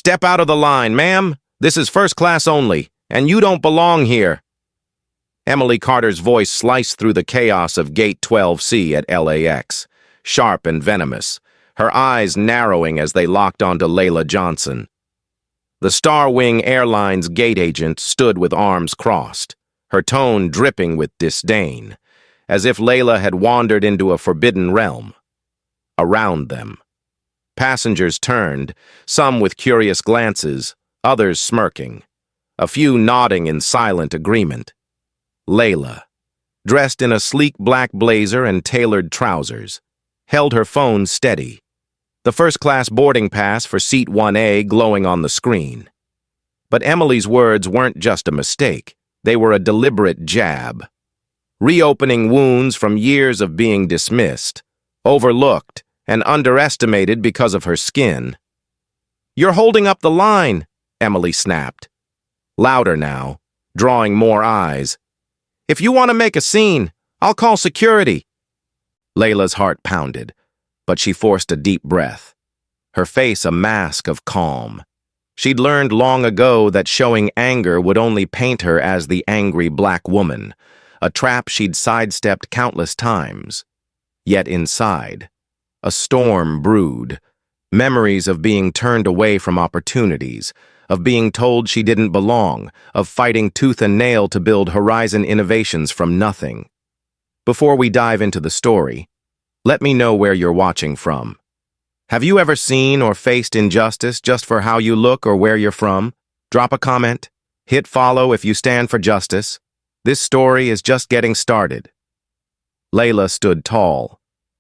Step out of the line, ma'am. This is first class only, and you don't belong here. Emily Carter's voice sliced through the chaos of Gate 12C at LAX, sharp and venomous, her eyes narrowing as they locked onto Layla Johnson. The Star Wing Airline's gate agent stood with arms crossed, her tone dripping with disdain, as if Layla had wandered into a forbidden realm. Around them, passengers turned, some with curious glances, others smirking, a few nodding in silent agreement. Layla, dressed in a sleek black blazer and tailored trousers, held her phone steady, the first-class boarding pass for seat 1A glowing on the screen. But Emily's words weren't just a mistake. They were a deliberate jab, reopening wounds from years of being dismissed, overlooked, and underestimated because of her skin. "You're holding up the line," Emily snapped. Louder now, drawing more eyes. "If you want to make a scene, I'll call security." Layla's heart pounded, but she forced a deep breath, her face a mask of calm. She'd learned long ago that showing anger would only paint her as the angry black woman, a trap she'd sidestepped countless times. Yet inside, a storm brewed, memories of being turned away from opportunities, of being told she didn't belong, of fighting tooth and nail to build Horizon innovations from nothing. Before we dive into the story, let me know where you're watching from. Have you ever seen or faced injustice just for how you look or where you're from? Drop a comment. Hit follow if you stand for justice. This story is just getting started. Layla stood tall,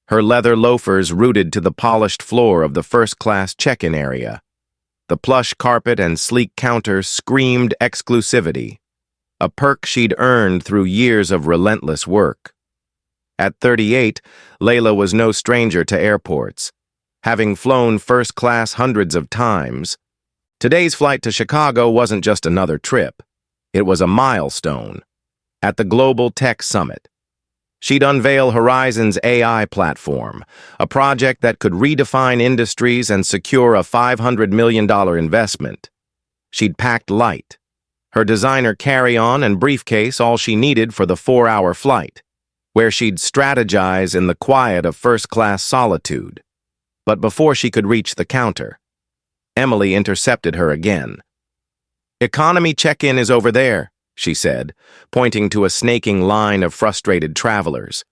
her leather loafers rooted to the polished floor of the first-class check-in area. The plush carpet and sleek counter screamed exclusivity, a perk she'd earned through years of relentless work. At 38, Layla was no stranger to airports, having flown first class hundreds of times. Today's flight to Chicago wasn't just another trip. It was a milestone. At the Global Tech Summit, she'd unveil Horizon's AI platform, a project that could redefine industries and secure a $500 million investment. She'd packed light, her designer carry-on and briefcase all she needed for the 4-hour flight, where she'd strategize in the quiet of first-class solitude. But before she could reach the counter, Emily intercepted her again. "Economy check-in is over there," she said, pointing to a snaking line of frustrated travelers.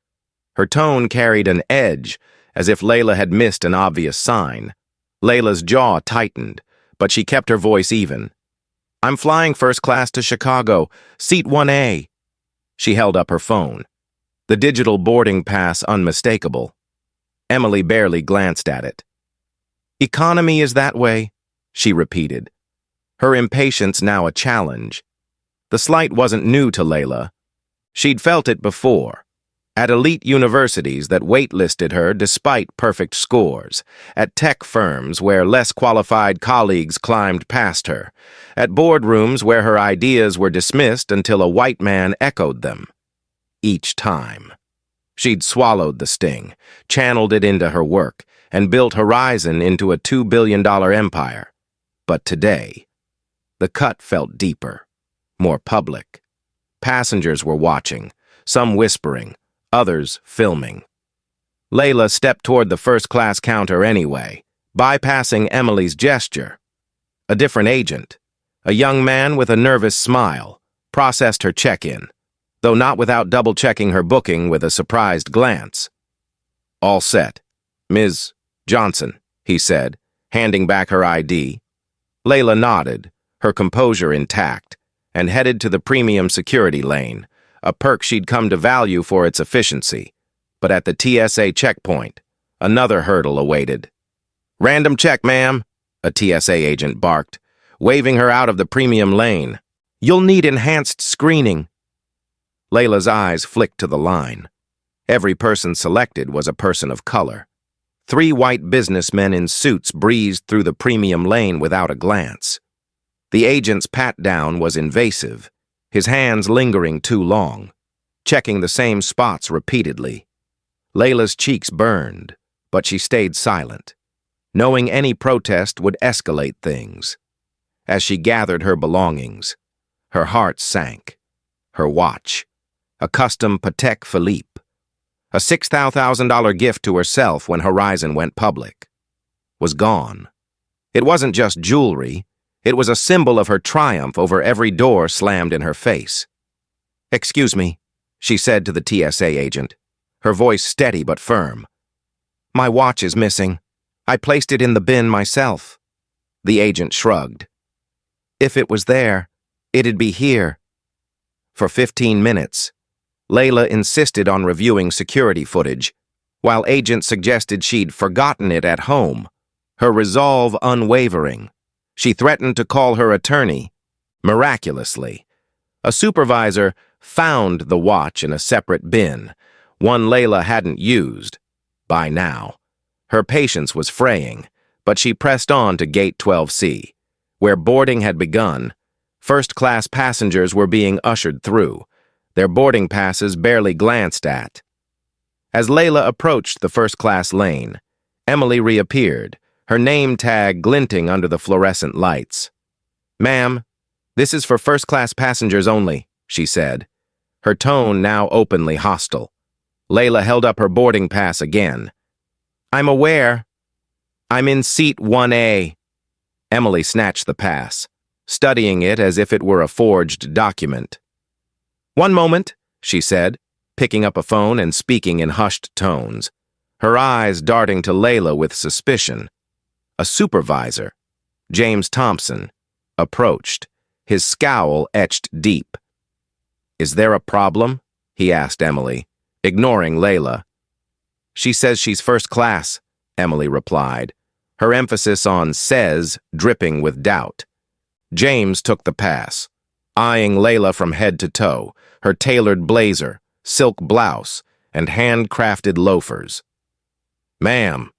Her tone carried an edge, as if Layla had missed an obvious sign. Layla's jaw tightened, but she kept her voice even. "I'm flying first class to Chicago, seat 1A. She held up her phone, the digital boarding pass unmistakable. Emily barely glanced at it. "Economy is that way," she repeated, her impatience now a challenge. The slight wasn't new to Layla. She'd felt it before, at elite universities that waitlisted her despite perfect scores, at tech firms where less qualified colleagues climbed past her, at boardrooms where her ideas were dismissed until a white man echoed them. Each time, she'd swallowed the sting, channeled it into her work, and built Horizon into a $2 billion empire. But today, the cut felt deeper, more public. Passengers were watching, some whispering, others filming. Layla stepped toward the first-class counter anyway, bypassing Emily's gesture. A different agent, a young man with a nervous smile, processed her check-in, though not without double-checking her booking with a surprised glance. "All set, Ms. Johnson," he said, handing back her ID. Layla nodded, her composure intact, and headed to the premium security lane, a perk she'd come to value for its efficiency. But at the TSA checkpoint, another hurdle awaited. "Random check, ma'am," a TSA agent barked, waving her out of the premium lane. "You'll need enhanced screening." Layla's eyes flicked to the line. Every person selected was a person of color. 3 white businessmen in suits breezed through the premium lane without a glance. The agent's pat-down was invasive, his hands lingering too long, checking the same spots repeatedly. Layla's cheeks burned, but she stayed silent, knowing any protest would escalate things. as she gathered her belongings. Her heart sank. Her watch, a custom Patek Philippe, a $6,000 gift to herself when Horizon went public, was gone. It wasn't just jewelry. It was a symbol of her triumph over every door slammed in her face. "Excuse me," she said to the TSA agent, her voice steady but firm. "My watch is missing. I placed it in the bin myself." The agent shrugged. "If it was there, it'd be here." For 15 minutes, Layla insisted on reviewing security footage, while agents suggested she'd forgotten it at home, her resolve unwavering. She threatened to call her attorney. Miraculously, a supervisor found the watch in a separate bin, one Layla hadn't used. By now, her patience was fraying, but she pressed on to Gate 12C, where boarding had begun. First-class passengers were being ushered through, their boarding passes barely glanced at. As Layla approached the first-class lane, Emily reappeared, her name tag glinting under the fluorescent lights. "Ma'am, this is for first-class passengers only," she said, her tone now openly hostile. Layla held up her boarding pass again. "I'm aware. I'm in seat 1A. Emily snatched the pass, studying it as if it were a forged document. "One moment," she said, picking up a phone and speaking in hushed tones, her eyes darting to Layla with suspicion. A supervisor, James Thompson, approached, his scowl etched deep. "Is there a problem?" he asked Emily, ignoring Layla. "She says she's first class," Emily replied, her emphasis on "says" dripping with doubt. James took the pass, eyeing Layla from head to toe, her tailored blazer, silk blouse, and handcrafted loafers. "Ma'am,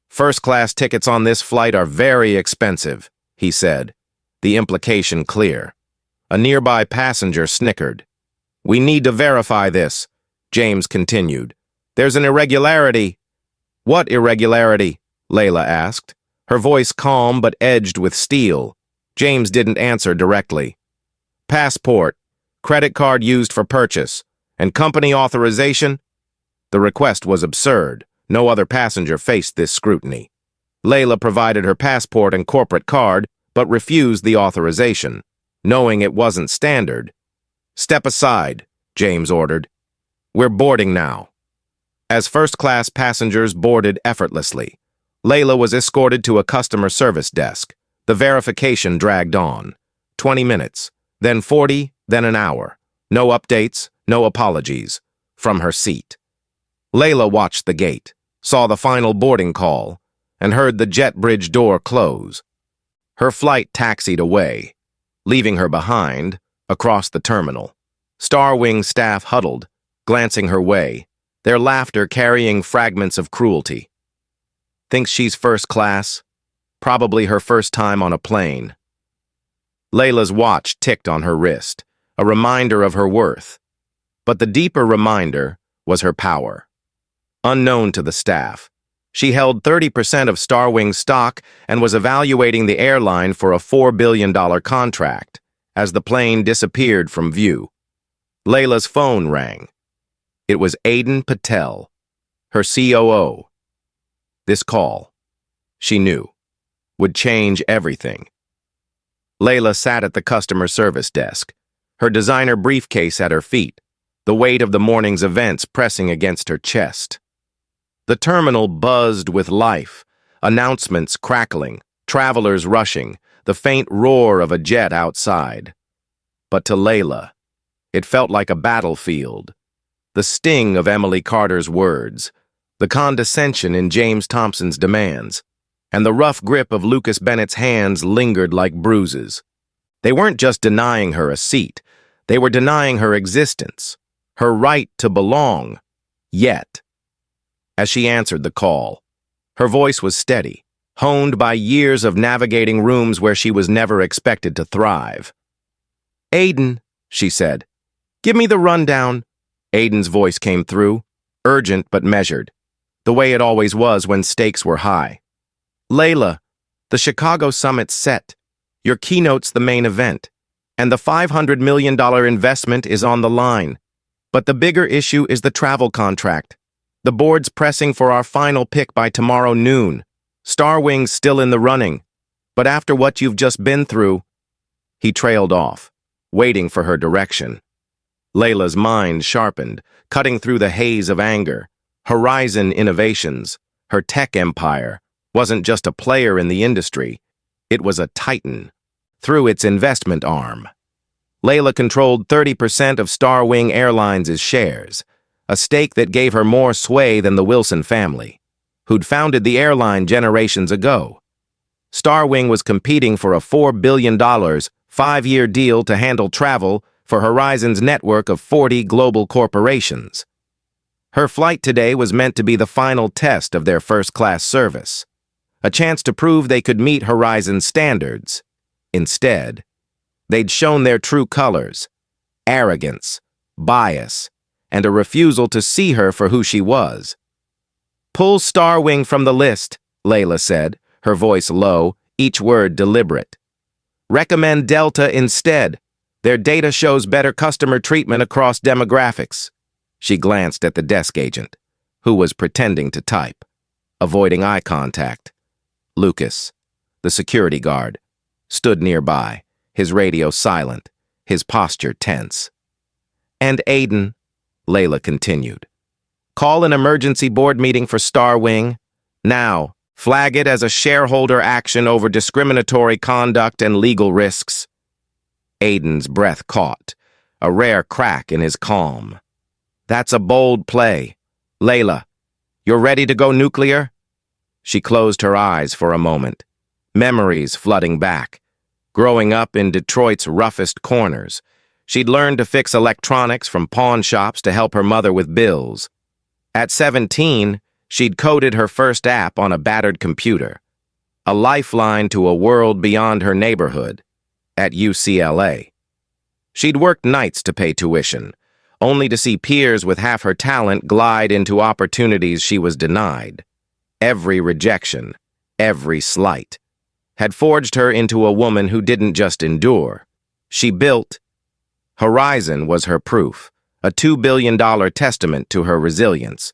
first-class tickets on this flight are very expensive," he said, the implication clear. A nearby passenger snickered. "We need to verify this," James continued. "There's an irregularity." "What irregularity?" Layla asked, her voice calm but edged with steel. James didn't answer directly. "Passport, credit card used for purchase, and company authorization?" The request was absurd. No other passenger faced this scrutiny. Layla provided her passport and corporate card, but refused the authorization, knowing it wasn't standard. "Step aside," James ordered. "We're boarding now." As first-class passengers boarded effortlessly, Layla was escorted to a customer service desk. The verification dragged on. 20 minutes, then 40, then an hour. No updates, no apologies. From her seat. Layla watched the gate, saw the final boarding call, and heard the jet bridge door close. Her flight taxied away, leaving her behind, across the terminal. Starwing staff huddled, glancing her way, their laughter carrying fragments of cruelty. Thinks she's first class? Probably her first time on a plane. Layla's watch ticked on her wrist, a reminder of her worth. But the deeper reminder was her power. Unknown to the staff, she held 30% of Starwing's stock and was evaluating the airline for a $4 billion contract as the plane disappeared from view. Layla's phone rang. It was Aiden Patel, her COO. This call, she knew, would change everything. Layla sat at the customer service desk, her designer briefcase at her feet, the weight of the morning's events pressing against her chest. The terminal buzzed with life, announcements crackling, travelers rushing, the faint roar of a jet outside. But to Layla, it felt like a battlefield. The sting of Emily Carter's words, the condescension in James Thompson's demands, and the rough grip of Lucas Bennett's hands lingered like bruises. They weren't just denying her a seat, they were denying her existence, her right to belong, yet. As she answered the call, her voice was steady, honed by years of navigating rooms where she was never expected to thrive. "Aiden," she said, "give me the rundown." Aiden's voice came through, urgent but measured, the way it always was when stakes were high. "Layla, the Chicago summit's set. Your keynote's the main event, and the $500 million investment is on the line. But the bigger issue is the travel contract. The board's pressing for our final pick by tomorrow noon. Starwing's still in the running, but after what you've just been through..." He trailed off, waiting for her direction. Layla's mind sharpened, cutting through the haze of anger. Horizon Innovations, her tech empire, wasn't just a player in the industry. It was a titan, through its investment arm. Layla controlled 30% of Starwing Airlines' shares, a stake that gave her more sway than the Wilson family, who'd founded the airline generations ago. Starwing was competing for a $4 billion, 5-year deal to handle travel for Horizon's network of 40 global corporations. Her flight today was meant to be the final test of their first-class service, a chance to prove they could meet Horizon's standards. Instead, they'd shown their true colors: arrogance, bias, and a refusal to see her for who she was. "Pull Starwing from the list," Layla said, her voice low, each word deliberate. "Recommend Delta instead. Their data shows better customer treatment across demographics." She glanced at the desk agent, who was pretending to type, avoiding eye contact. Lucas, the security guard, stood nearby, his radio silent, his posture tense. "And Aiden," Layla continued, "call an emergency board meeting for Starwing. Now, flag it as a shareholder action over discriminatory conduct and legal risks." Aiden's breath caught, a rare crack in his calm. "That's a bold play. Layla, you're ready to go nuclear?" She closed her eyes for a moment, memories flooding back. Growing up in Detroit's roughest corners, she'd learned to fix electronics from pawn shops to help her mother with bills. At 17, she'd coded her first app on a battered computer, a lifeline to a world beyond her neighborhood, at UCLA. She'd worked nights to pay tuition, only to see peers with half her talent glide into opportunities she was denied. Every rejection, every slight, had forged her into a woman who didn't just endure. She built. Horizon was her proof, a $2 billion testament to her resilience.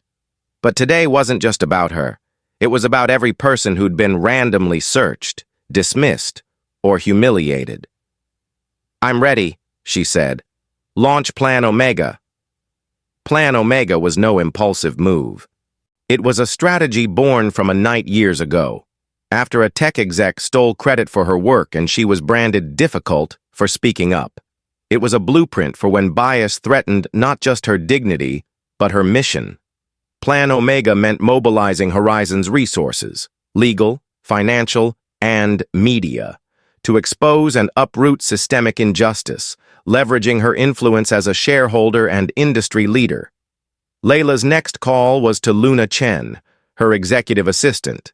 But today wasn't just about her. It was about every person who'd been randomly searched, dismissed, or humiliated. "I'm ready," she said. "Launch Plan Omega." Plan Omega was no impulsive move. It was a strategy born from a night years ago, after a tech exec stole credit for her work and she was branded difficult for speaking up. It was a blueprint for when bias threatened not just her dignity, but her mission. Plan Omega meant mobilizing Horizon's resources, legal, financial, and media, to expose and uproot systemic injustice, leveraging her influence as a shareholder and industry leader. Layla's next call was to Luna Chen, her executive assistant.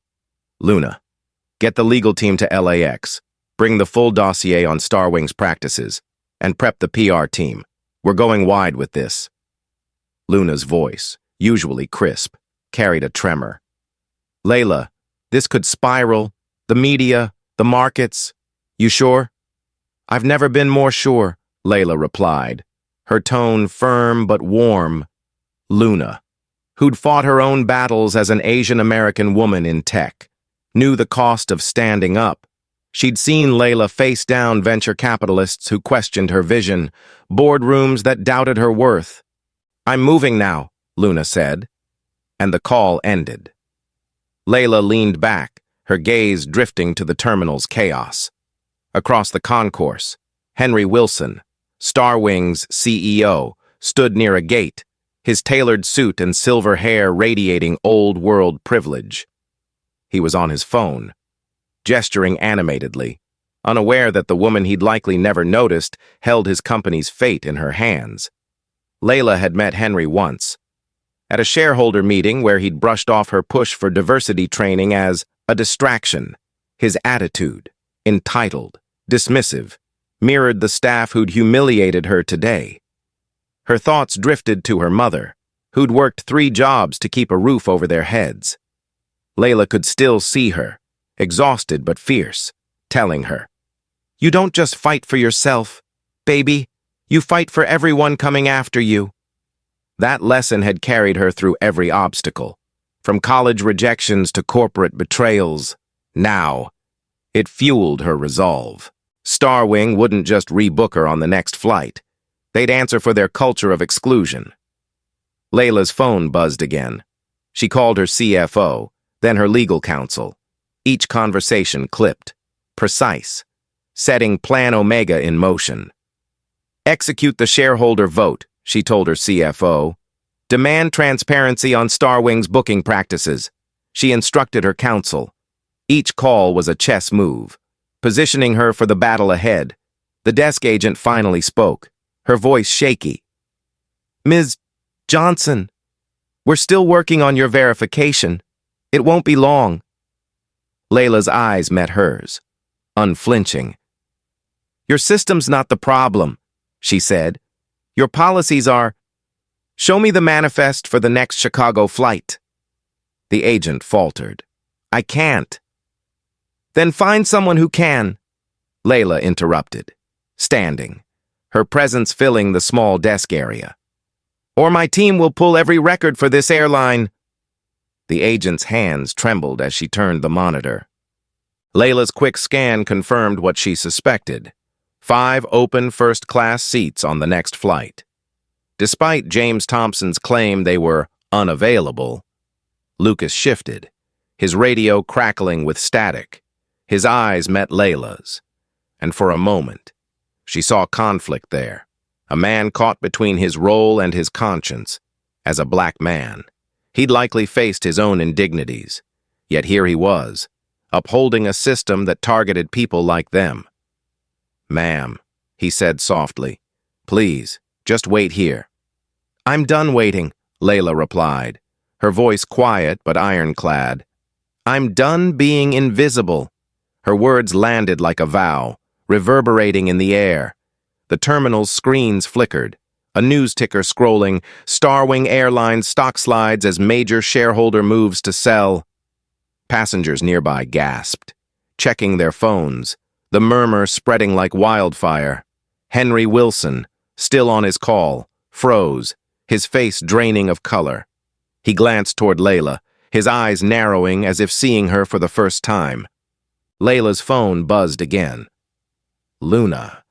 "Luna, get the legal team to LAX, bring the full dossier on Starwing's practices, and prep the PR team. We're going wide with this." Luna's voice, usually crisp, carried a tremor. "Layla, this could spiral. The media, the markets. You sure?" "I've never been more sure," Layla replied, her tone firm but warm. Luna, who'd fought her own battles as an Asian American woman in tech, knew the cost of standing up. She'd seen Layla face down venture capitalists who questioned her vision, boardrooms that doubted her worth. "I'm moving now," Luna said, and the call ended. Layla leaned back, her gaze drifting to the terminal's chaos. Across the concourse, Henry Wilson, Starwing's CEO, stood near a gate, his tailored suit and silver hair radiating old-world privilege. He was on his phone, gesturing animatedly, unaware that the woman he'd likely never noticed held his company's fate in her hands. Layla had met Henry once, at a shareholder meeting where he'd brushed off her push for diversity training as a distraction. His attitude, entitled, dismissive, mirrored the staff who'd humiliated her today. Her thoughts drifted to her mother, who'd worked 3 jobs to keep a roof over their heads. Layla could still see her, exhausted but fierce, telling her, You don't just fight for yourself, baby. You fight for everyone coming after you. That lesson had carried her through every obstacle, from college rejections to corporate betrayals. Now, it fueled her resolve. Starwing wouldn't just rebook her on the next flight. They'd answer for their culture of exclusion. Layla's phone buzzed again. She called her CFO, then her legal counsel. Each conversation clipped, precise, setting Plan Omega in motion. Execute the shareholder vote, she told her CFO. Demand transparency on Starwing's booking practices. She instructed her counsel. Each call was a chess move, positioning her for the battle ahead. The desk agent finally spoke, her voice shaky. Ms. Johnson, we're still working on your verification. It won't be long. Layla's eyes met hers, unflinching. Your system's not the problem, she said. Your policies are, show me the manifest for the next Chicago flight. The agent faltered. I can't. Then find someone who can, Layla interrupted, standing, her presence filling the small desk area. Or my team will pull every record for this airline. The agent's hands trembled as she turned the monitor. Layla's quick scan confirmed what she suspected. 5 open first-class seats on the next flight. Despite James Thompson's claim they were unavailable, Lucas shifted, his radio crackling with static. His eyes met Layla's, and for a moment, she saw conflict there. A man caught between his role and his conscience. As a black man, he'd likely faced his own indignities. Yet here he was, upholding a system that targeted people like them. Ma'am, he said softly, please, just wait here. I'm done waiting, Layla replied, her voice quiet but ironclad. I'm done being invisible. Her words landed like a vow, reverberating in the air. The terminal's screens flickered, a news ticker scrolling, Starwing Airline stock slides as major shareholder moves to sell. Passengers nearby gasped, checking their phones, the murmur spreading like wildfire. Henry Wilson, still on his call, froze, his face draining of color. He glanced toward Layla, his eyes narrowing as if seeing her for the first time. Layla's phone buzzed again. Luna.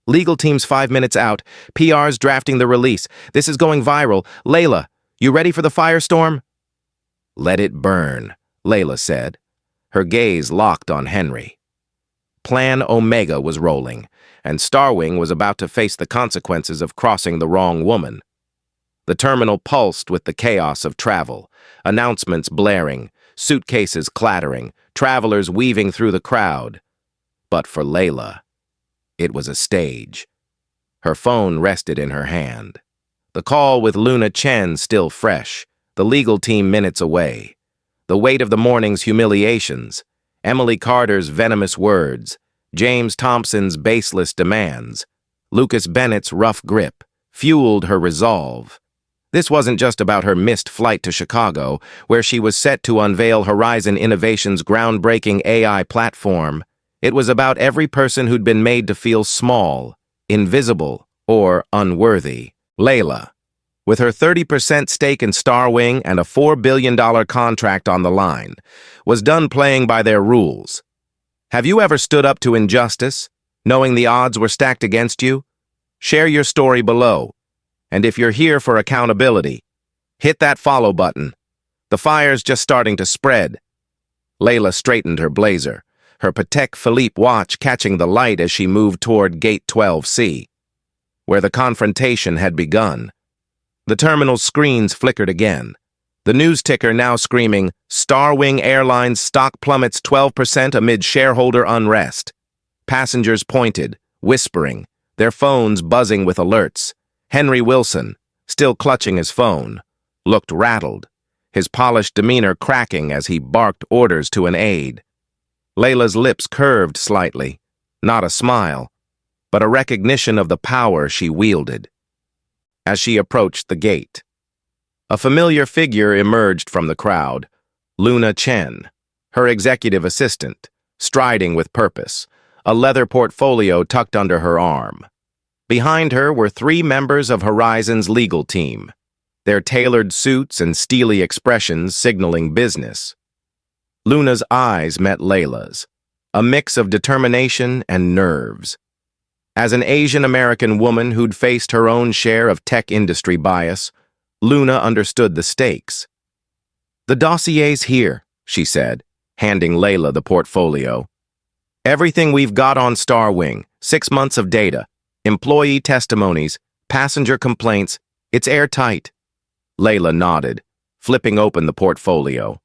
Legal team's 5 minutes out. PR's drafting the release. This is going viral. Layla, you ready for the firestorm? Let it burn, Layla said, her gaze locked on Henry. Plan Omega was rolling, and Starwing was about to face the consequences of crossing the wrong woman. The terminal pulsed with the chaos of travel, announcements blaring, suitcases clattering, travelers weaving through the crowd. But for Layla, it was a stage. Her phone rested in her hand. The call with Luna Chen still fresh, the legal team minutes away. The weight of the morning's humiliations, Emily Carter's venomous words, James Thompson's baseless demands, Lucas Bennett's rough grip, fueled her resolve. This wasn't just about her missed flight to Chicago, where she was set to unveil Horizon Innovation's groundbreaking AI platform. It was about every person who'd been made to feel small, invisible, or unworthy. Layla, with her 30% stake in Starwing and a $4 billion contract on the line, was done playing by their rules. Have you ever stood up to injustice, knowing the odds were stacked against you? Share your story below. And if you're here for accountability, hit that follow button. The fire's just starting to spread. Layla straightened her blazer, her Patek Philippe watch catching the light as she moved toward Gate 12C, where the confrontation had begun. The terminal's screens flickered again, the news ticker now screaming, Starwing Airlines stock plummets 12% amid shareholder unrest. Passengers pointed, whispering, their phones buzzing with alerts. Henry Wilson, still clutching his phone, looked rattled, his polished demeanor cracking as he barked orders to an aide. Layla's lips curved slightly, not a smile, but a recognition of the power she wielded. As she approached the gate, a familiar figure emerged from the crowd, Luna Chen, her executive assistant, striding with purpose, a leather portfolio tucked under her arm. Behind her were 3 members of Horizon's legal team, their tailored suits and steely expressions signaling business. Luna's eyes met Layla's, a mix of determination and nerves. As an Asian American woman who'd faced her own share of tech industry bias, Luna understood the stakes. "The dossier's here," she said, handing Layla the portfolio. "Everything we've got on Starwing, 6 months of data, employee testimonies, passenger complaints, it's airtight." Layla nodded, flipping open the portfolio.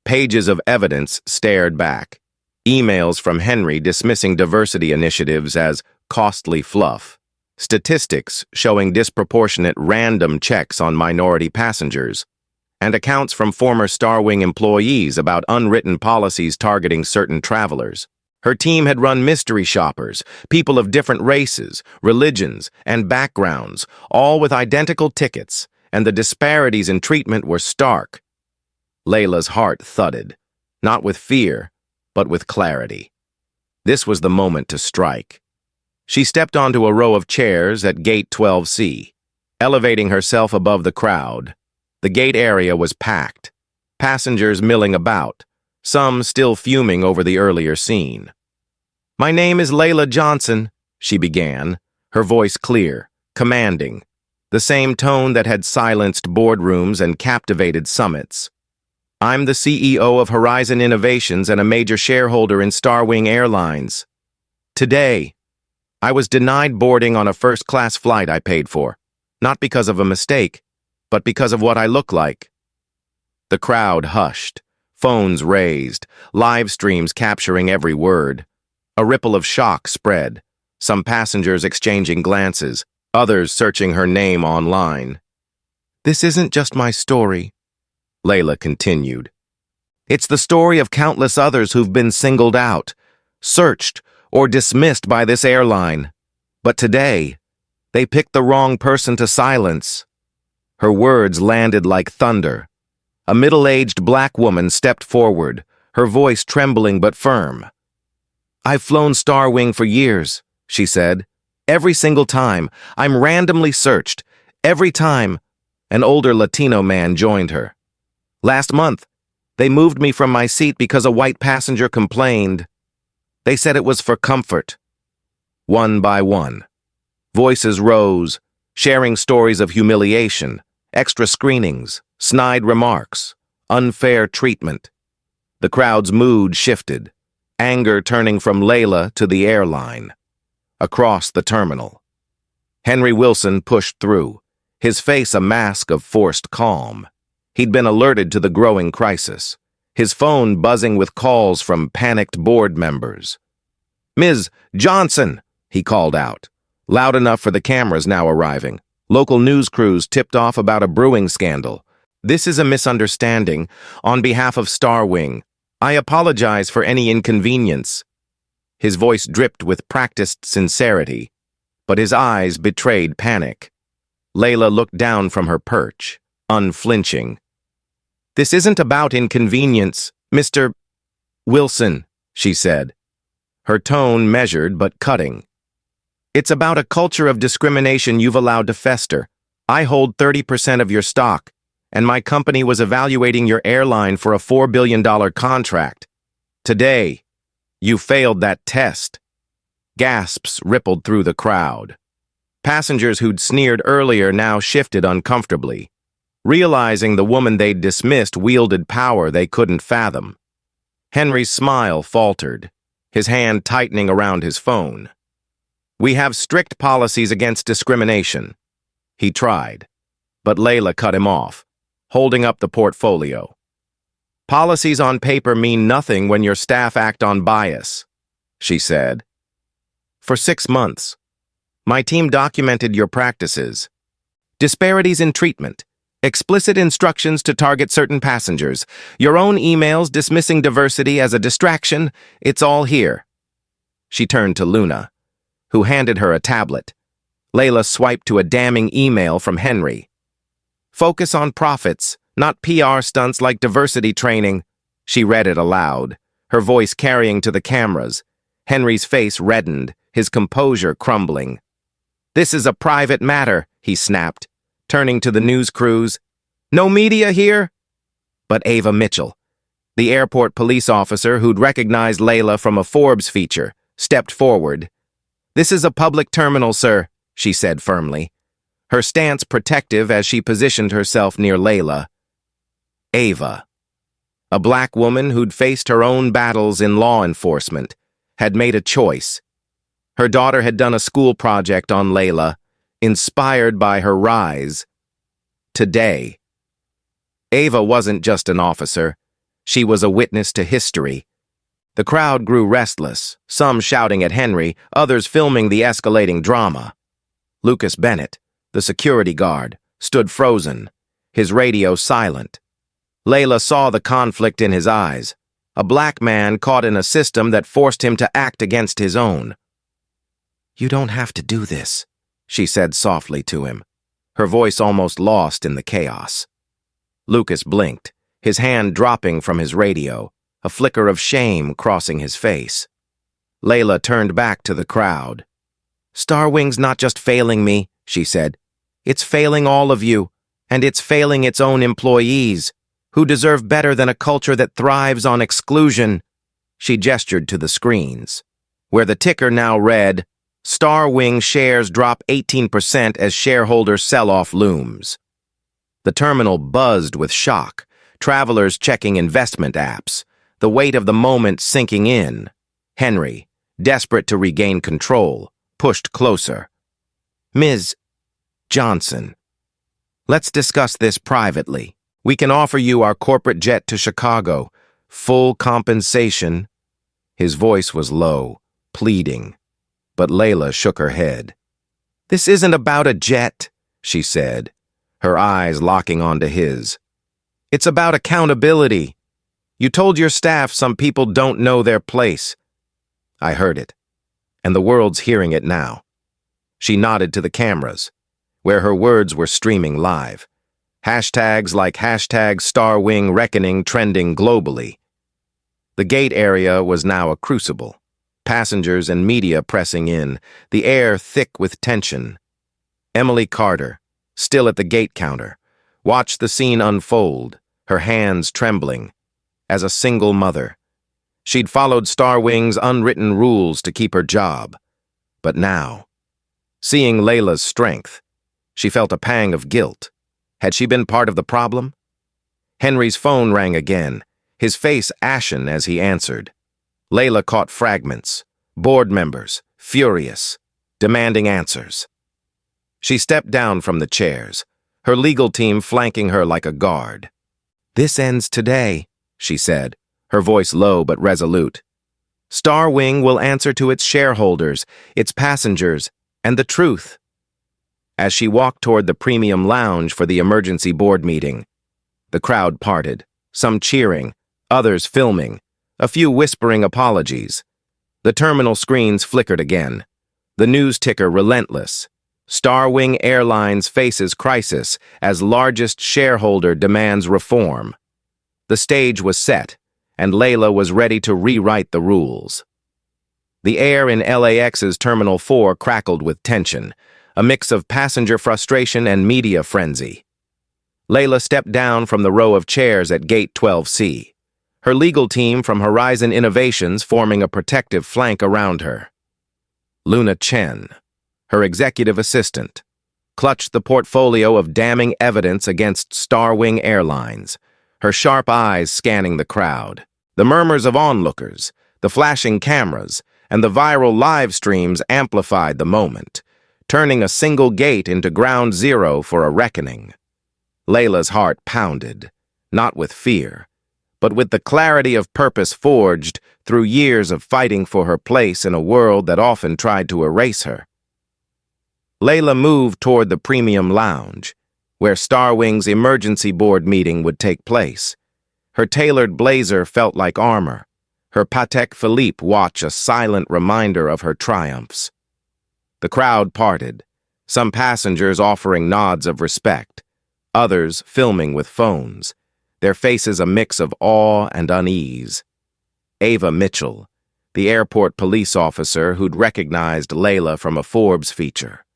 Pages of evidence stared back. Emails from Henry dismissing diversity initiatives as costly fluff. Statistics showing disproportionate random checks on minority passengers. And accounts from former Starwing employees about unwritten policies targeting certain travelers. Her team had run mystery shoppers, people of different races, religions, and backgrounds, all with identical tickets, and the disparities in treatment were stark. Layla's heart thudded, not with fear, but with clarity. This was the moment to strike. She stepped onto a row of chairs at Gate 12C, elevating herself above the crowd. The gate area was packed, passengers milling about, some still fuming over the earlier scene. "My name is Layla Johnson," she began, her voice clear, commanding, the same tone that had silenced boardrooms and captivated summits. "I'm the CEO of Horizon Innovations and a major shareholder in Starwing Airlines. Today, I was denied boarding on a first-class flight I paid for, not because of a mistake, but because of what I look like." The crowd hushed, phones raised, live streams capturing every word. A ripple of shock spread, some passengers exchanging glances, others searching her name online. "This isn't just my story," Layla continued. "It's the story of countless others who've been singled out, searched, or dismissed by this airline. But today, they picked the wrong person to silence." Her words landed like thunder. A middle-aged black woman stepped forward, her voice trembling but firm. "I've flown Starwing for years," she said. "Every single time, I'm randomly searched. Every time." An older Latino man joined her. "Last month, they moved me from my seat because a white passenger complained. They said it was for comfort." One by one, voices rose, sharing stories of humiliation, extra screenings, snide remarks, unfair treatment. The crowd's mood shifted, anger turning from Layla to the airline. Across the terminal, Henry Wilson pushed through, his face a mask of forced calm. He'd been alerted to the growing crisis, his phone buzzing with calls from panicked board members. "Ms. Johnson," he called out, loud enough for the cameras now arriving. Local news crews tipped off about a brewing scandal. "This is a misunderstanding. On behalf of Starwing, I apologize for any inconvenience." His voice dripped with practiced sincerity, but his eyes betrayed panic. Layla looked down from her perch, unflinching. "This isn't about inconvenience, Mr. Wilson," she said, her tone measured but cutting. "It's about a culture of discrimination you've allowed to fester. I hold 30% of your stock, and my company was evaluating your airline for a $4 billion contract. Today, you failed that test." Gasps rippled through the crowd. Passengers who'd sneered earlier now shifted uncomfortably, realizing the woman they'd dismissed wielded power they couldn't fathom. Henry's smile faltered, his hand tightening around his phone. "We have strict policies against discrimination," he tried, but Layla cut him off, holding up the portfolio. "Policies on paper mean nothing when your staff act on bias," she said. "For 6 months, my team documented your practices. Disparities in treatment, explicit instructions to target certain passengers, your own emails dismissing diversity as a distraction, it's all here." She turned to Luna, who handed her a tablet. Layla swiped to a damning email from Henry. "Focus on profits, not PR stunts like diversity training." She read it aloud, her voice carrying to the cameras. Henry's face reddened, his composure crumbling. "This is a private matter," he snapped, turning to the news crews. "No media here?" But Ava Mitchell, the airport police officer who'd recognized Layla from a Forbes feature, stepped forward. "This is a public terminal, sir," she said firmly, her stance protective as she positioned herself near Layla. Ava, a black woman who'd faced her own battles in law enforcement, had made a choice. Her daughter had done a school project on Layla, inspired by her rise. Today, Ava wasn't just an officer. She was a witness to history. The crowd grew restless, some shouting at Henry, others filming the escalating drama. Lucas Bennett, the security guard, stood frozen, his radio silent. Layla saw the conflict in his eyes, a black man caught in a system that forced him to act against his own. "You don't have to do this," she said softly to him, her voice almost lost in the chaos. Lucas blinked, his hand dropping from his radio, a flicker of shame crossing his face. Layla turned back to the crowd. "Starwing's not just failing me," she said. "It's failing all of you, and it's failing its own employees, who deserve better than a culture that thrives on exclusion." She gestured to the screens, where the ticker now read, "Starwing shares drop 18% as shareholder sell-off looms." The terminal buzzed with shock, travelers checking investment apps, the weight of the moment sinking in. Henry, desperate to regain control, pushed closer. "Ms. Johnson, let's discuss this privately. We can offer you our corporate jet to Chicago, full compensation." His voice was low, pleading, but Layla shook her head. "This isn't about a jet," she said, her eyes locking onto his. "It's about accountability. You told your staff some people don't know their place." "I heard it, and the world's hearing it now." She nodded to the cameras, where her words were streaming live. Hashtags like #StarWingReckoning trending globally. The gate area was now a crucible. Passengers and media pressing in, the air thick with tension. Emily Carter, still at the gate counter, watched the scene unfold, her hands trembling. As a single mother, she'd followed Starwing's unwritten rules to keep her job. But now, seeing Layla's strength, she felt a pang of guilt. Had she been part of the problem? Henry's phone rang again, his face ashen as he answered. Layla caught fragments, board members, furious, demanding answers. She stepped down from the chairs, her legal team flanking her like a guard. "This ends today," she said, her voice low but resolute. "Starwing will answer to its shareholders, its passengers, and the truth." As she walked toward the premium lounge for the emergency board meeting, the crowd parted, some cheering, others filming, a few whispering apologies. The terminal screens flickered again, the news ticker relentless. Starwing Airlines faces crisis as largest shareholder demands reform. The stage was set, and Layla was ready to rewrite the rules. The air in LAX's Terminal 4 crackled with tension, a mix of passenger frustration and media frenzy. Layla stepped down from the row of chairs at Gate 12C, her legal team from Horizon Innovations forming a protective flank around her. Luna Chen, her executive assistant, clutched the portfolio of damning evidence against Starwing Airlines, her sharp eyes scanning the crowd. The murmurs of onlookers, the flashing cameras, and the viral live streams amplified the moment, turning a single gate into ground zero for a reckoning. Layla's heart pounded, not with fear, but with the clarity of purpose forged through years of fighting for her place in a world that often tried to erase her. Layla moved toward the premium lounge, where Starwing's emergency board meeting would take place. Her tailored blazer felt like armor, her Patek Philippe watch a silent reminder of her triumphs. The crowd parted, some passengers offering nods of respect, others filming with phones, their faces a mix of awe and unease. Ava Mitchell, the airport police officer who'd recognized Layla from a Forbes feature.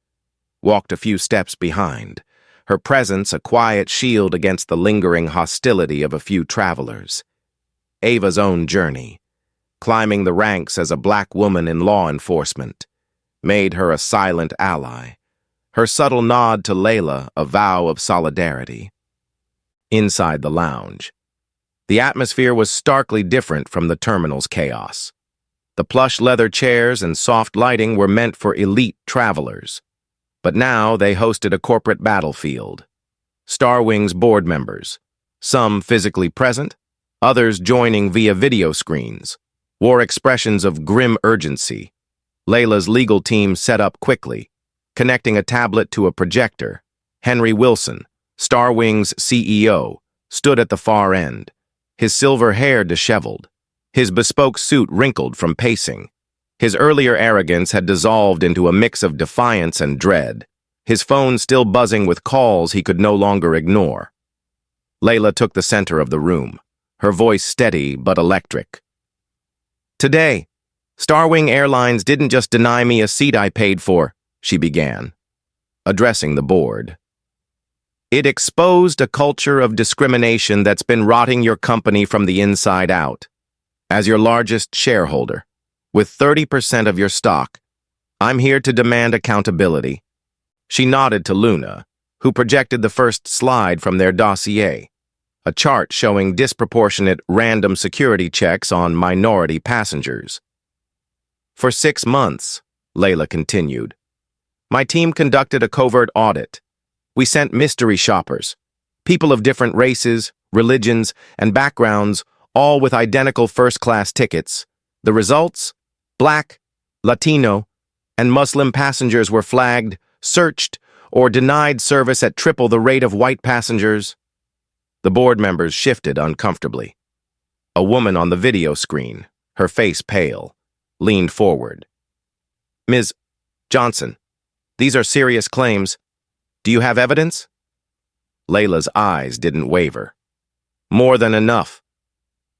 Walked a few steps behind, her presence a quiet shield against the lingering hostility of a few travelers. Ava's own journey, climbing the ranks as a black woman in law enforcement, made her a silent ally, her subtle nod to Layla a vow of solidarity. Inside the lounge, the atmosphere was starkly different from the terminal's chaos. The plush leather chairs and soft lighting were meant for elite travelers, but now they hosted a corporate battlefield. Starwing's board members, some physically present, others joining via video screens, wore expressions of grim urgency. Layla's legal team set up quickly, connecting a tablet to a projector. Henry Wilson, Starwing's CEO, stood at the far end, his silver hair disheveled, his bespoke suit wrinkled from pacing. His earlier arrogance had dissolved into a mix of defiance and dread, his phone still buzzing with calls he could no longer ignore. Layla took the center of the room, her voice steady but electric. "Today, Starwing Airlines didn't just deny me a seat I paid for," she began, addressing the board. "It exposed a culture of discrimination that's been rotting your company from the inside out. As your largest shareholder, with 30% of your stock, I'm here to demand accountability." She nodded to Luna, who projected the first slide from their dossier, a chart showing disproportionate random security checks on minority passengers. "For 6 months," Layla continued, "my team conducted a covert audit. We sent mystery shoppers, people of different races, religions, and backgrounds, all with identical first-class tickets. The results? Black, Latino, and Muslim passengers were flagged, searched, or denied service at triple the rate of white passengers." The board members shifted uncomfortably. A woman on the video screen, her face pale, leaned forward. "Ms. Johnson, these are serious claims. Do you have evidence?" Layla's eyes didn't waver. "More than enough."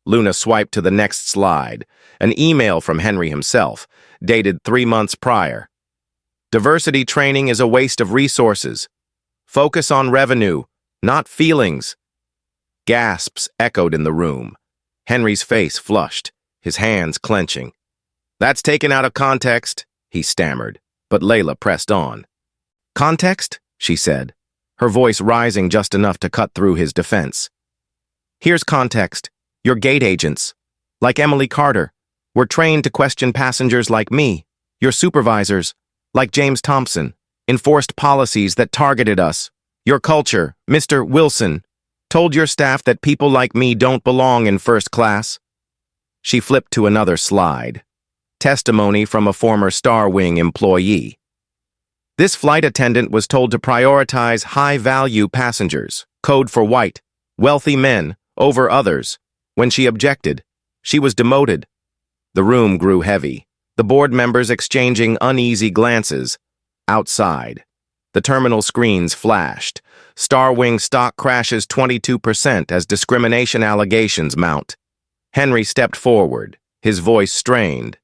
Luna swiped to the next slide, an email from Henry himself, dated 3 months prior. "Diversity training is a waste of resources. Focus on revenue, not feelings." Gasps echoed in the room. Henry's face flushed, his hands clenching. "That's taken out of context," he stammered, but Layla pressed on. "Context?" she said, her voice rising just enough to cut through his defense. "Here's context. Your gate agents, like Emily Carter, were trained to question passengers like me. Your supervisors, like James Thompson, enforced policies that targeted us. Your culture, Mr. Wilson, told your staff that people like me don't belong in first class." She flipped to another slide. Testimony from a former Starwing employee. "This flight attendant was told to prioritize high-value passengers, code for white, wealthy men, over others. When she objected, she was demoted." The room grew heavy, the board members exchanging uneasy glances. Outside, the terminal screens flashed. Starwing stock crashes 22% as discrimination allegations mount. Henry stepped forward, his voice strained.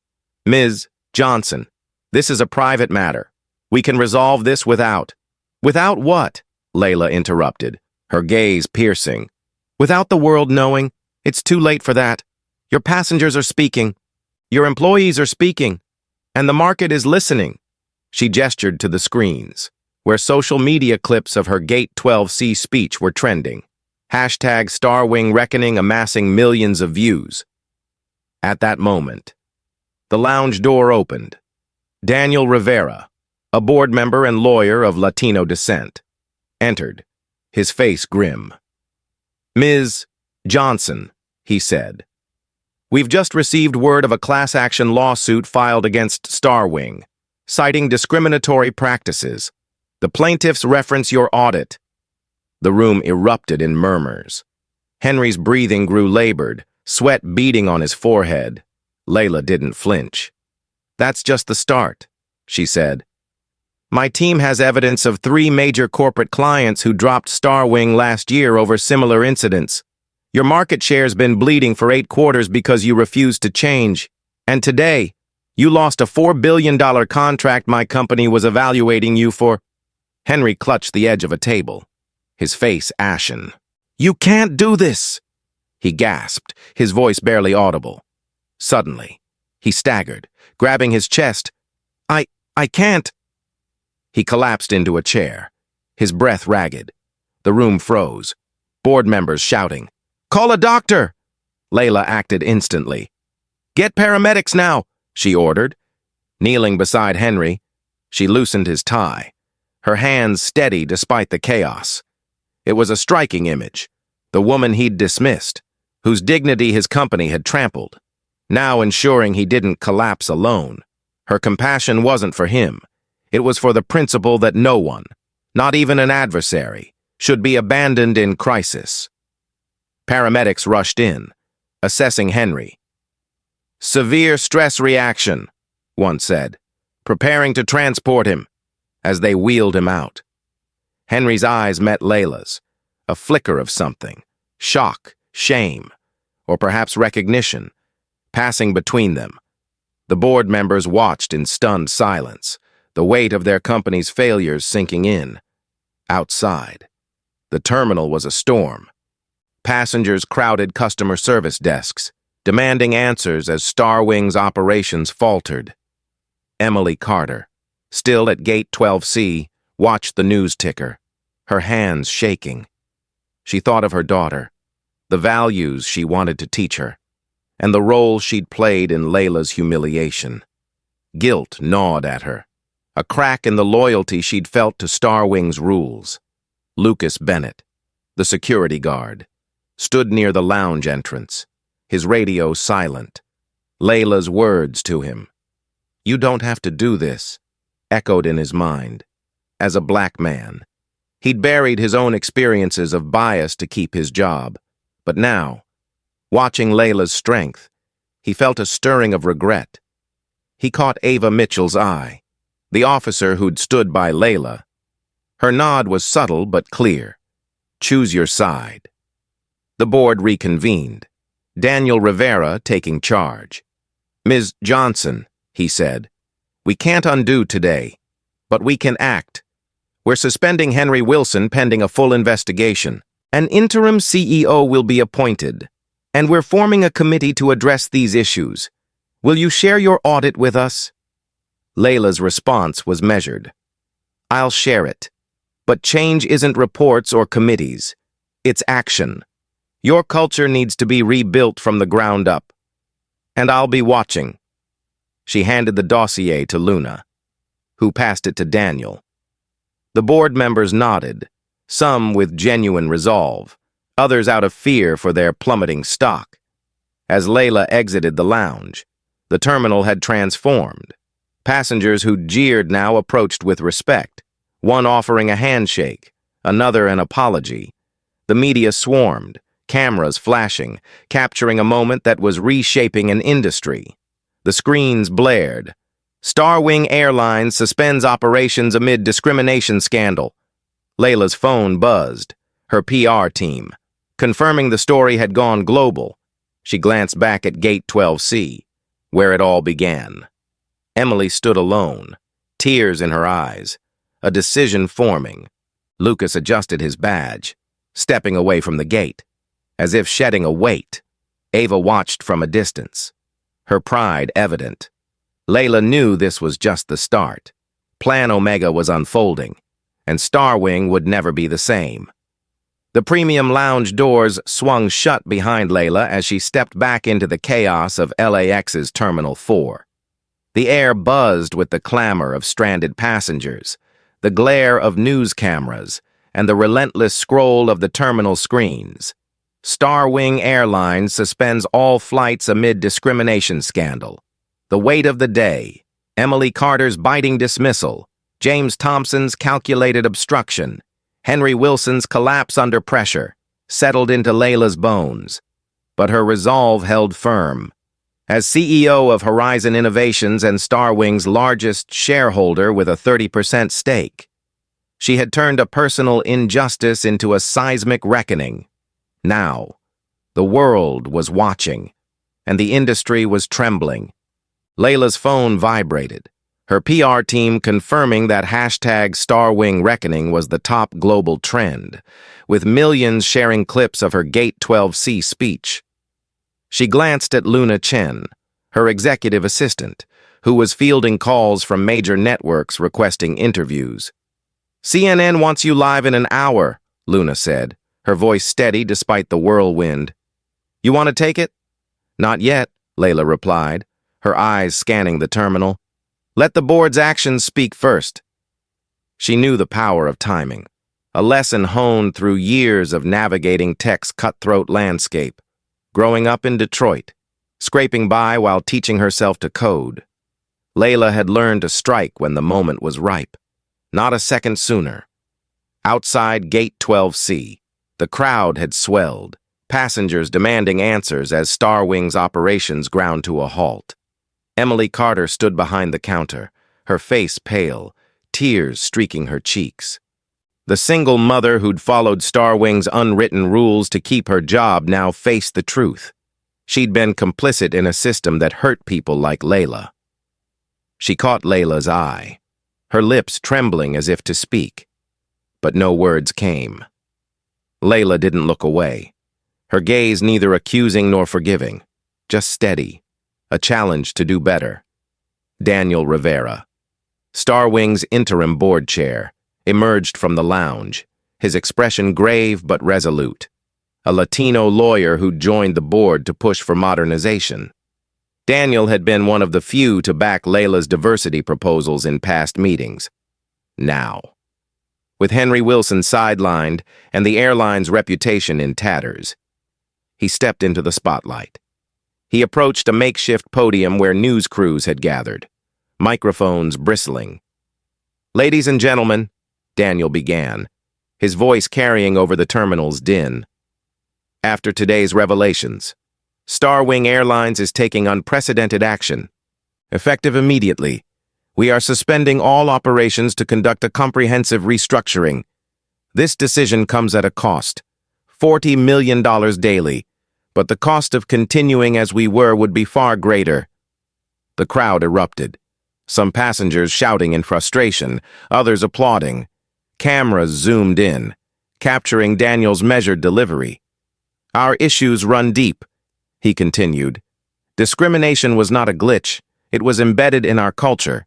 "Ms. Johnson, this is a private matter. We can resolve this without—" "Without what?" Layla interrupted, her gaze piercing. "Without the world knowing. It's too late for that. Your passengers are speaking. Your employees are speaking. And the market is listening." She gestured to the screens, where social media clips of her Gate 12C speech were trending. Hashtag Starwing Reckoning amassing millions of views. At that moment, the lounge door opened. Daniel Rivera, a board member and lawyer of Latino descent, entered, his face grim. "Ms. Johnson," he said, "we've just received word of a class action lawsuit filed against Starwing, citing discriminatory practices. The plaintiffs reference your audit." The room erupted in murmurs. Henry's breathing grew labored, sweat beading on his forehead. Layla didn't flinch. "That's just the start," she said. "My team has evidence of 3 major corporate clients who dropped Starwing last year over similar incidents. Your market share's been bleeding for 8 quarters because you refused to change." And today, you lost a $4 billion contract my company was evaluating you for. Henry clutched the edge of a table, his face ashen. You can't do this, he gasped, his voice barely audible. Suddenly, he staggered, grabbing his chest. I can't. He collapsed into a chair, his breath ragged. The room froze, board members shouting, "Call a doctor!" Layla acted instantly. "Get paramedics now," she ordered. Kneeling beside Henry, she loosened his tie, her hands steady despite the chaos. It was a striking image, the woman he'd dismissed, whose dignity his company had trampled, now ensuring he didn't collapse alone. Her compassion wasn't for him. It was for the principle that no one, not even an adversary, should be abandoned in crisis. Paramedics rushed in, assessing Henry. "Severe stress reaction," one said, preparing to transport him, as they wheeled him out. Henry's eyes met Layla's, a flicker of something, shock, shame, or perhaps recognition, passing between them. The board members watched in stunned silence, the weight of their company's failures sinking in. Outside, the terminal was a storm. Passengers crowded customer service desks, demanding answers as Starwing's operations faltered. Emily Carter, still at Gate 12C, watched the news ticker, her hands shaking. She thought of her daughter, the values she wanted to teach her, and the role she'd played in Layla's humiliation. Guilt gnawed at her, a crack in the loyalty she'd felt to Starwing's rules. Lucas Bennett, the security guard, stood near the lounge entrance, his radio silent. Layla's words to him, "You don't have to do this," echoed in his mind. As a black man, he'd buried his own experiences of bias to keep his job. But now, watching Layla's strength, he felt a stirring of regret. He caught Ava Mitchell's eye, the officer who'd stood by Layla. Her nod was subtle but clear. Choose your side. The board reconvened, Daniel Rivera taking charge. "Ms. Johnson," he said, "we can't undo today, but we can act. We're suspending Henry Wilson pending a full investigation. An interim CEO will be appointed, and we're forming a committee to address these issues. Will you share your audit with us?" Layla's response was measured. "I'll share it. But change isn't reports or committees. It's action. Your culture needs to be rebuilt from the ground up. And I'll be watching." She handed the dossier to Luna, who passed it to Daniel. The board members nodded, some with genuine resolve, others out of fear for their plummeting stock. As Layla exited the lounge, the terminal had transformed. Passengers who jeered now approached with respect, one offering a handshake, another an apology. The media swarmed, cameras flashing, capturing a moment that was reshaping an industry. The screens blared. "Starwing Airline suspends operations amid discrimination scandal." Layla's phone buzzed, her PR team, confirming the story had gone global. She glanced back at Gate 12C, where it all began. Emily stood alone, tears in her eyes, a decision forming. Lucas adjusted his badge, stepping away from the gate, as if shedding a weight. Ava watched from a distance, her pride evident. Layla knew this was just the start. Plan Omega was unfolding, and Starwing would never be the same. The premium lounge doors swung shut behind Layla as she stepped back into the chaos of LAX's Terminal 4. The air buzzed with the clamor of stranded passengers, the glare of news cameras, and the relentless scroll of the terminal screens. Starwing Airlines suspends all flights amid discrimination scandal. The weight of the day, Emily Carter's biting dismissal, James Thompson's calculated obstruction, Henry Wilson's collapse under pressure, settled into Layla's bones. But her resolve held firm. As CEO of Horizon Innovations and Starwing's largest shareholder with a 30% stake, she had turned a personal injustice into a seismic reckoning. Now, the world was watching, and the industry was trembling. Layla's phone vibrated. Her PR team confirming that hashtag Starwing Reckoning was the top global trend, with millions sharing clips of her Gate 12C speech. She glanced at Luna Chen, her executive assistant, who was fielding calls from major networks requesting interviews. CNN wants you live in an hour, Luna said, her voice steady despite the whirlwind. You want to take it? Not yet, Layla replied, her eyes scanning the terminal. Let the board's actions speak first. She knew the power of timing, a lesson honed through years of navigating tech's cutthroat landscape, growing up in Detroit, scraping by while teaching herself to code. Layla had learned to strike when the moment was ripe, not a second sooner. Outside Gate 12C, the crowd had swelled, passengers demanding answers as Starwing's operations ground to a halt. Emily Carter stood behind the counter, her face pale, tears streaking her cheeks. The single mother who'd followed Starwing's unwritten rules to keep her job now faced the truth. She'd been complicit in a system that hurt people like Layla. She caught Layla's eye, her lips trembling as if to speak, but no words came. Layla didn't look away, her gaze neither accusing nor forgiving, just steady, a challenge to do better. Daniel Rivera, Starwing's interim board chair, emerged from the lounge, his expression grave but resolute, a Latino lawyer who'd joined the board to push for modernization. Daniel had been one of the few to back Layla's diversity proposals in past meetings. Now, with Henry Wilson sidelined and the airline's reputation in tatters, he stepped into the spotlight. He approached a makeshift podium where news crews had gathered, microphones bristling. Ladies and gentlemen, Daniel began, his voice carrying over the terminal's din. After today's revelations, Starwing Airlines is taking unprecedented action. Effective immediately, we are suspending all operations to conduct a comprehensive restructuring. This decision comes at a cost, $40 million daily, but the cost of continuing as we were would be far greater. The crowd erupted, some passengers shouting in frustration, others applauding. Cameras zoomed in, capturing Daniel's measured delivery. Our issues run deep, he continued. Discrimination was not a glitch, it was embedded in our culture.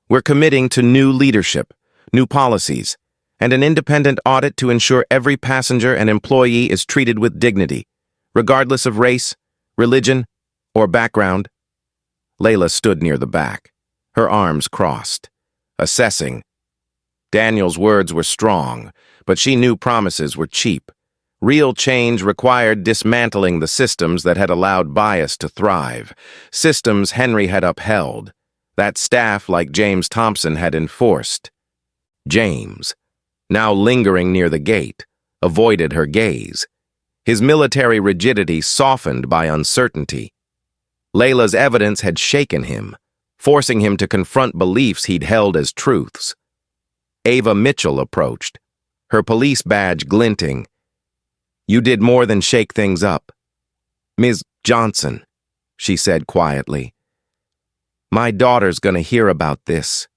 We're committing to new leadership, new policies, and an independent audit to ensure every passenger and employee is treated with dignity, regardless of race, religion, or background. Layla stood near the back, her arms crossed, assessing. Daniel's words were strong, but she knew promises were cheap. Real change required dismantling the systems that had allowed bias to thrive, systems Henry had upheld, that staff like James Thompson had enforced. James, now lingering near the gate, avoided her gaze, his military rigidity softened by uncertainty. Layla's evidence had shaken him, forcing him to confront beliefs he'd held as truths. Ava Mitchell approached, her police badge glinting. You did more than shake things up. Ms. Johnson, she said quietly. My daughter's gonna hear about this.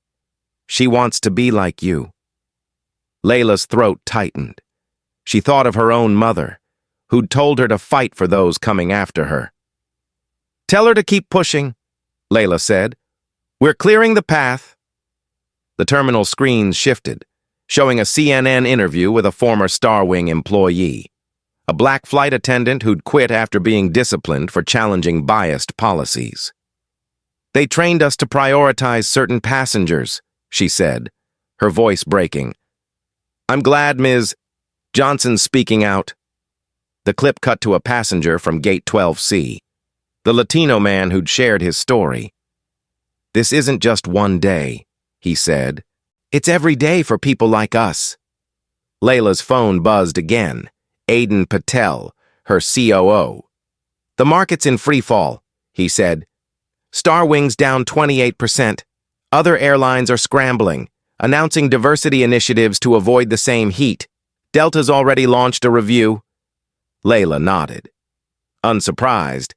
She wants to be like you. Layla's throat tightened. She thought of her own mother, who'd told her to fight for those coming after her. Tell her to keep pushing, Layla said. We're clearing the path. The terminal screens shifted, showing a CNN interview with a former Starwing employee, a black flight attendant who'd quit after being disciplined for challenging biased policies. They trained us to prioritize certain passengers, she said, her voice breaking. I'm glad Ms. Johnson's speaking out. The clip cut to a passenger from Gate 12C, the Latino man who'd shared his story. This isn't just one day, he said. It's every day for people like us. Layla's phone buzzed again. Aiden Patel, her COO. The market's in free fall, he said. Starwing's down 28%. Other airlines are scrambling, announcing diversity initiatives to avoid the same heat. Delta's already launched a review. Layla nodded. Unsurprised,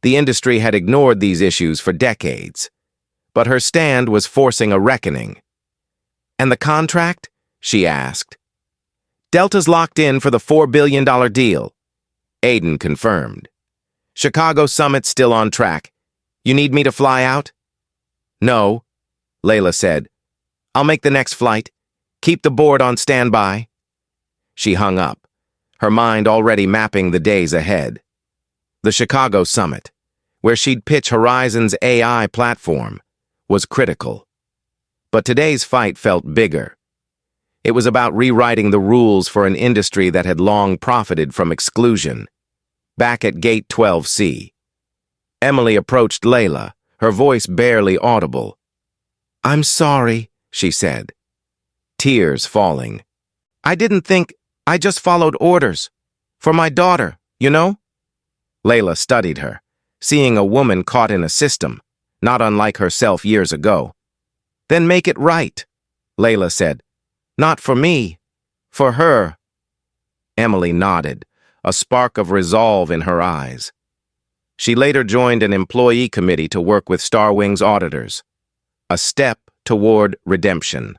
The industry had ignored these issues for decades. But her stand was forcing a reckoning. "And the contract?" she asked. "Delta's locked in for the $4 billion deal." Aiden confirmed. "Chicago Summit's still on track. You need me to fly out?" "No," Layla said. "I'll make the next flight. Keep the board on standby." She hung up, her mind already mapping the days ahead. The Chicago Summit, where she'd pitch Horizon's AI platform, was critical. But today's fight felt bigger. It was about rewriting the rules for an industry that had long profited from exclusion. Back at Gate 12C, Emily approached Layla, her voice barely audible. "I'm sorry," she said, tears falling. "I didn't think, I just followed orders. For my daughter, you know?" Layla studied her, seeing a woman caught in a system, not unlike herself years ago. "Then make it right," Layla said. "Not for me, for her." Emily nodded, a spark of resolve in her eyes. She later joined an employee committee to work with Starwing's auditors. A step toward redemption.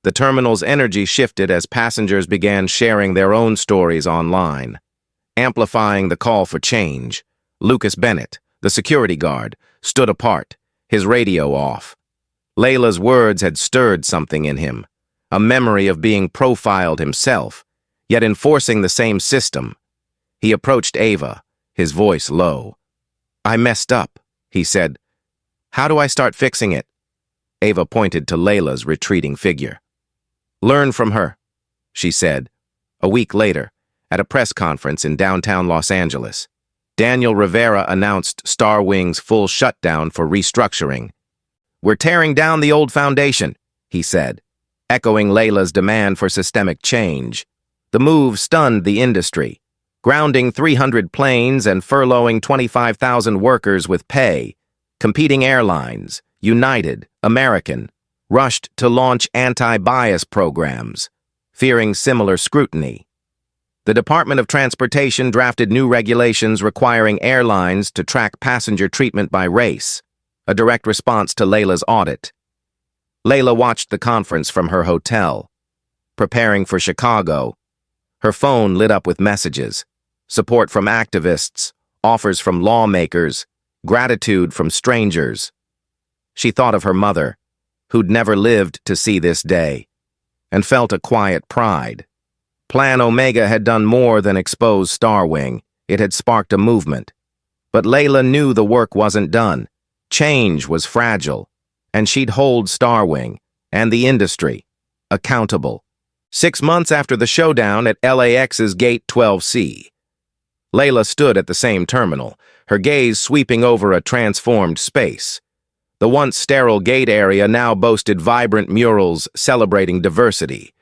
The terminal's energy shifted as passengers began sharing their own stories online. Amplifying the call for change, Lucas Bennett, the security guard, stood apart, his radio off. Layla's words had stirred something in him, a memory of being profiled himself, yet enforcing the same system. He approached Ava, his voice low. "I messed up," he said. "How do I start fixing it?" Ava pointed to Layla's retreating figure. "Learn from her," she said. A week later, at a press conference in downtown Los Angeles, Daniel Rivera announced Starwing's full shutdown for restructuring. "We're tearing down the old foundation," he said, echoing Layla's demand for systemic change. The move stunned the industry, grounding 300 planes and furloughing 25,000 workers with pay. Competing airlines, United, American, rushed to launch anti-bias programs, fearing similar scrutiny. The Department of Transportation drafted new regulations requiring airlines to track passenger treatment by race, a direct response to Layla's audit. Layla watched the conference from her hotel. Preparing for Chicago, her phone lit up with messages, support from activists, offers from lawmakers, gratitude from strangers. She thought of her mother, who'd never lived to see this day, and felt a quiet pride. Plan Omega had done more than expose Starwing. It had sparked a movement. But Layla knew the work wasn't done. Change was fragile, and she'd hold Starwing and the industry accountable. 6 months after the showdown at LAX's Gate 12C, Layla stood at the same terminal, her gaze sweeping over a transformed space. The once sterile gate area now boasted vibrant murals celebrating diversity,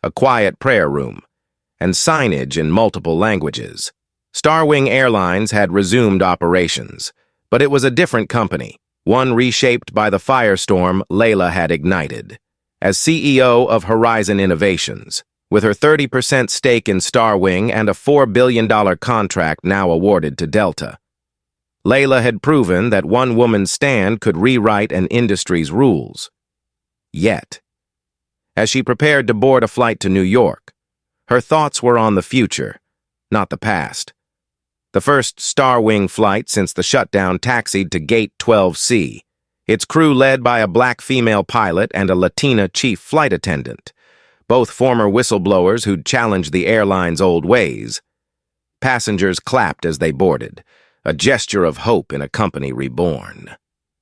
a quiet prayer room, and signage in multiple languages. Starwing Airlines had resumed operations, but it was a different company, one reshaped by the firestorm Layla had ignited. As CEO of Horizon Innovations, with her 30% stake in Starwing and a $4 billion contract now awarded to Delta, Layla had proven that one woman's stand could rewrite an industry's rules. Yet, as she prepared to board a flight to New York, her thoughts were on the future, not the past. The first Starwing flight since the shutdown taxied to Gate 12C, its crew led by a black female pilot and a Latina chief flight attendant, both former whistleblowers who'd challenged the airline's old ways. Passengers clapped as they boarded, a gesture of hope in a company reborn.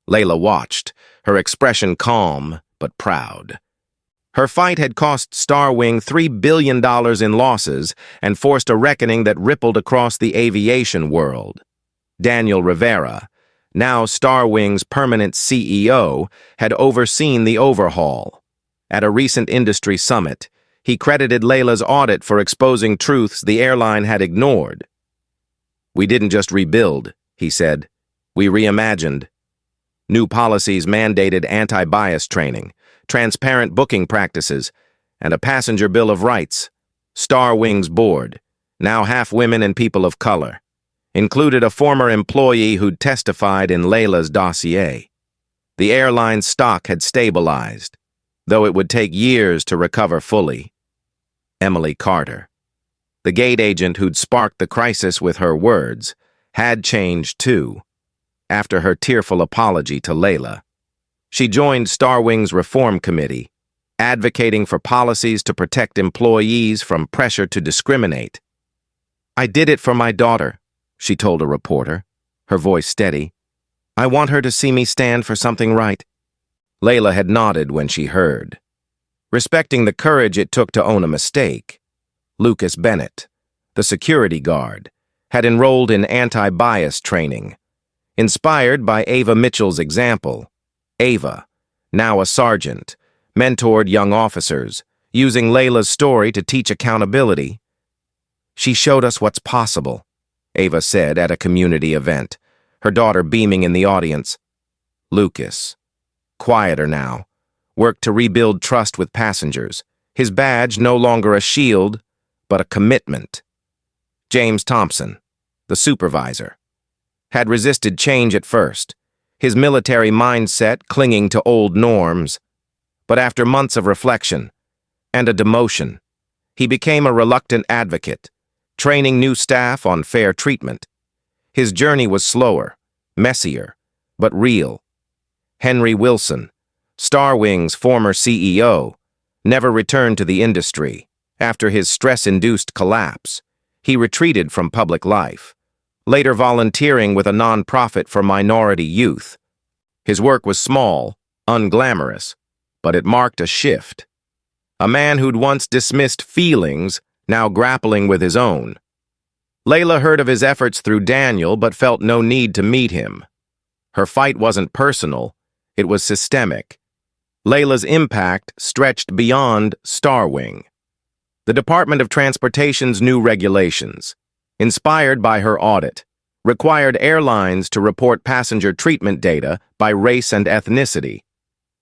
Layla watched, her expression calm but proud. Her fight had cost Starwing $3 billion in losses and forced a reckoning that rippled across the aviation world. Daniel Rivera, now Starwing's permanent CEO, had overseen the overhaul. At a recent industry summit, he credited Layla's audit for exposing truths the airline had ignored. "We didn't just rebuild," he said. "We reimagined. New policies mandated anti-bias training, transparent booking practices, and a passenger bill of rights. Starwing's board, now half women and people of color. included a former employee who'd testified in Layla's dossier. The airline's stock had stabilized, though it would take years to recover fully. Emily Carter, the gate agent who'd sparked the crisis with her words, had changed too, after her tearful apology to Layla. She joined Starwing's reform committee, advocating for policies to protect employees from pressure to discriminate. "I did it for my daughter," she told a reporter, her voice steady. "I want her to see me stand for something right." Layla had nodded when she heard. Respecting the courage it took to own a mistake, Lucas Bennett, the security guard, had enrolled in anti-bias training. Inspired by Ava Mitchell's example, Ava, now a sergeant, mentored young officers, using Layla's story to teach accountability. "She showed us what's possible," Ava said at a community event, her daughter beaming in the audience. Lucas, quieter now, worked to rebuild trust with passengers, his badge no longer a shield, but a commitment. James Thompson, the supervisor, had resisted change at first, his military mindset clinging to old norms. But after months of reflection and a demotion, he became a reluctant advocate, training new staff on fair treatment. His journey was slower, messier, but real. Henry Wilson, Starwing's former CEO, never returned to the industry. After his stress-induced collapse, he retreated from public life, later volunteering with a nonprofit for minority youth. His work was small, unglamorous, but it marked a shift. A man who'd once dismissed feelings, now grappling with his own. Layla heard of his efforts through Daniel but felt no need to meet him. Her fight wasn't personal, it was systemic. Layla's impact stretched beyond Starwing. The Department of Transportation's new regulations, inspired by her audit, required airlines to report passenger treatment data by race and ethnicity.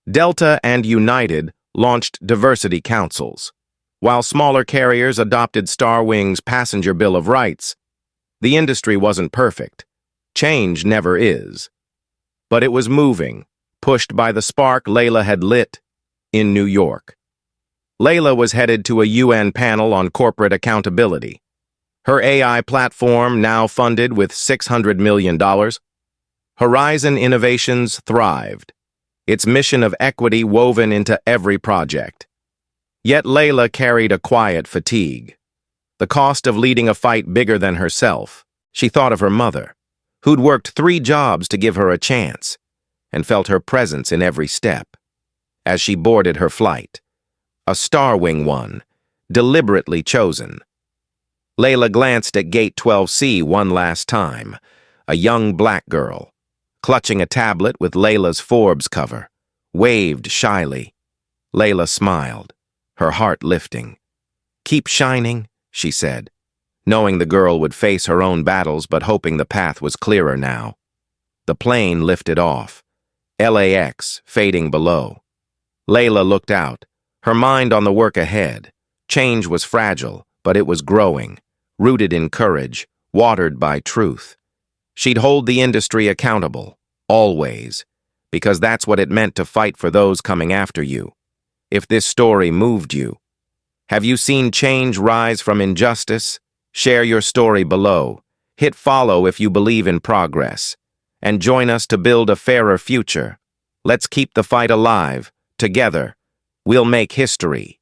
Delta and United launched diversity councils, while smaller carriers adopted Starwing's passenger Bill of Rights. The industry wasn't perfect. Change never is. But it was moving, pushed by the spark Layla had lit in New York. Layla was headed to a UN panel on corporate accountability. Her AI platform now funded with $600 million. Horizon Innovations thrived, its mission of equity woven into every project. Yet Layla carried a quiet fatigue. The cost of leading a fight bigger than herself. She thought of her mother, who'd worked 3 jobs to give her a chance, and felt her presence in every step. As she boarded her flight, a Starwing one, deliberately chosen. Layla glanced at Gate 12C one last time, a young black girl, clutching a tablet with Layla's Forbes cover, waved shyly. Layla smiled, her heart lifting. "Keep shining," she said, knowing the girl would face her own battles but hoping the path was clearer now. The plane lifted off, LAX fading below. Layla looked out, her mind on the work ahead. Change was fragile, but it was growing, rooted in courage, watered by truth. She'd hold the industry accountable, always, because that's what it meant to fight for those coming after you. If this story moved you, have you seen change rise from injustice? Share your story below. Hit follow if you believe in progress. And join us to build a fairer future. Let's keep the fight alive. Together, we'll make history.